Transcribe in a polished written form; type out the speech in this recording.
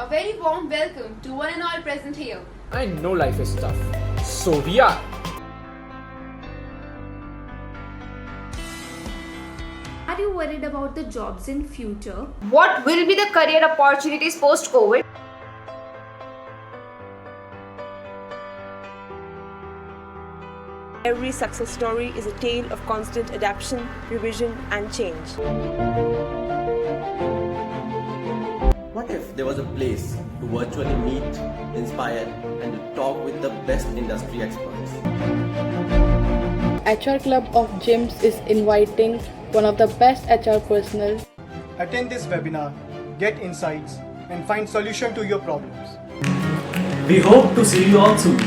very warm welcome to one and all present here. I know life is tough, so we are. Are you worried about the jobs in future? What will be the career opportunities post-COVID? Every success story is a tale of constant adaptation, revision, and change. What if there was a place to virtually meet, inspire, and to talk with the best industry experts? HR Club of JIMS is inviting one of the best HR personnel. Attend this webinar, get insights, and find solution to your problems. We hope to see you all soon.